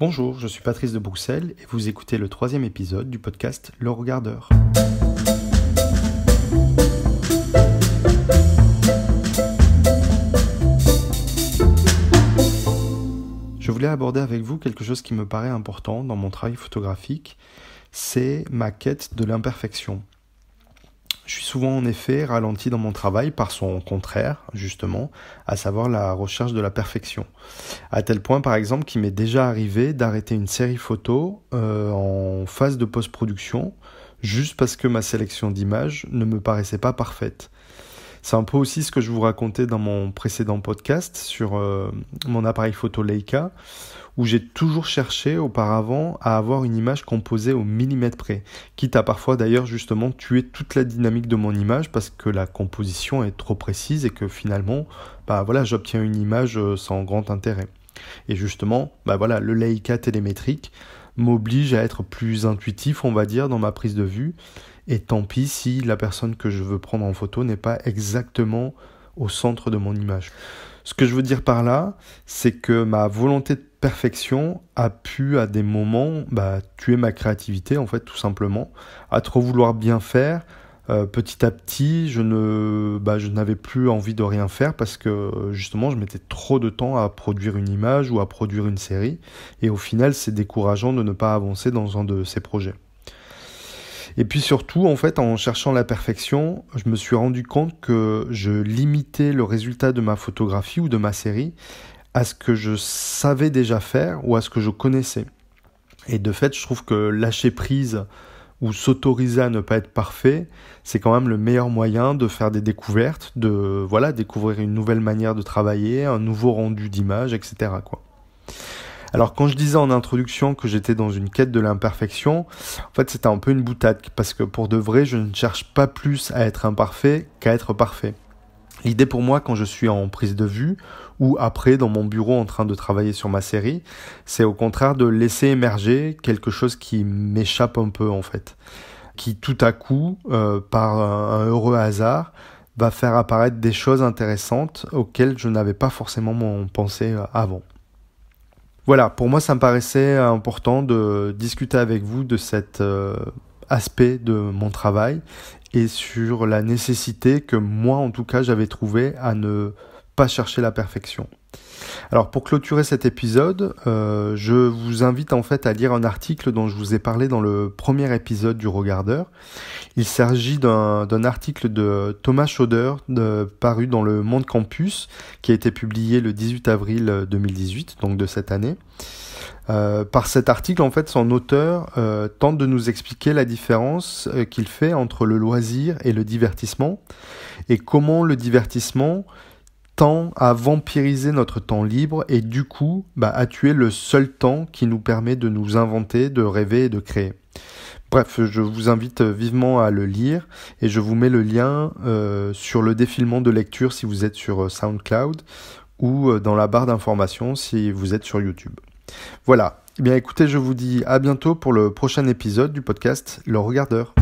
Bonjour, je suis Patrice de Bruxelles et vous écoutez le 3e épisode du podcast Le Regardeur. Je voulais aborder avec vous quelque chose qui me paraît important dans mon travail photographique, c'est ma quête de l'imperfection. Je suis souvent en effet ralenti dans mon travail par son contraire, justement, à savoir la recherche de la perfection. À tel point, par exemple, qu'il m'est déjà arrivé d'arrêter une série photo en phase de post-production, juste parce que ma sélection d'images ne me paraissait pas parfaite. C'est un peu aussi ce que je vous racontais dans mon précédent podcast sur mon appareil photo Leica, où j'ai toujours cherché auparavant à avoir une image composée au millimètre près, quitte à parfois d'ailleurs justement tuer toute la dynamique de mon image parce que la composition est trop précise et que finalement, j'obtiens une image sans grand intérêt. Et justement, le Leica télémétrique m'oblige à être plus intuitif, on va dire, dans ma prise de vue, et tant pis si la personne que je veux prendre en photo n'est pas exactement au centre de mon image. Ce que je veux dire par là, c'est que ma volonté de perfection a pu à des moments tuer ma créativité, en fait, tout simplement. À trop vouloir bien faire, petit à petit, je n'avais plus envie de rien faire parce que justement, je mettais trop de temps à produire une image ou à produire une série. Et au final, c'est décourageant de ne pas avancer dans un de ces projets. Et puis surtout, en fait, en cherchant la perfection, je me suis rendu compte que je limitais le résultat de ma photographie ou de ma série à ce que je savais déjà faire ou à ce que je connaissais. Et de fait, je trouve que lâcher prise ou s'autoriser à ne pas être parfait, c'est quand même le meilleur moyen de faire des découvertes, de découvrir une nouvelle manière de travailler, un nouveau rendu d'image, etc., quoi. Alors quand je disais en introduction que j'étais dans une quête de l'imperfection, en fait c'était un peu une boutade, parce que pour de vrai je ne cherche pas plus à être imparfait qu'à être parfait. L'idée pour moi quand je suis en prise de vue, ou après dans mon bureau en train de travailler sur ma série, c'est au contraire de laisser émerger quelque chose qui m'échappe un peu en fait, qui tout à coup, par un heureux hasard, va faire apparaître des choses intéressantes auxquelles je n'avais pas forcément pensé avant. Voilà, pour moi ça me paraissait important de discuter avec vous de cet aspect de mon travail et sur la nécessité que moi en tout cas j'avais trouvé à ne pas chercher la perfection. Alors pour clôturer cet épisode, je vous invite en fait à lire un article dont je vous ai parlé dans le premier épisode du Regardeur. Il s'agit d'un article de Thomas Schauder paru dans le Monde Campus qui a été publié le 18 avril 2018, donc de cette année. Par cet article, en fait, son auteur tente de nous expliquer la différence qu'il fait entre le loisir et le divertissement et comment le divertissement tend à vampiriser notre temps libre et du coup à tuer le seul temps qui nous permet de nous inventer, de rêver et de créer. Bref, je vous invite vivement à le lire et je vous mets le lien sur le défilement de lecture si vous êtes sur SoundCloud ou dans la barre d'informations si vous êtes sur YouTube. Voilà, eh bien écoutez, je vous dis à bientôt pour le prochain épisode du podcast Le Regardeur.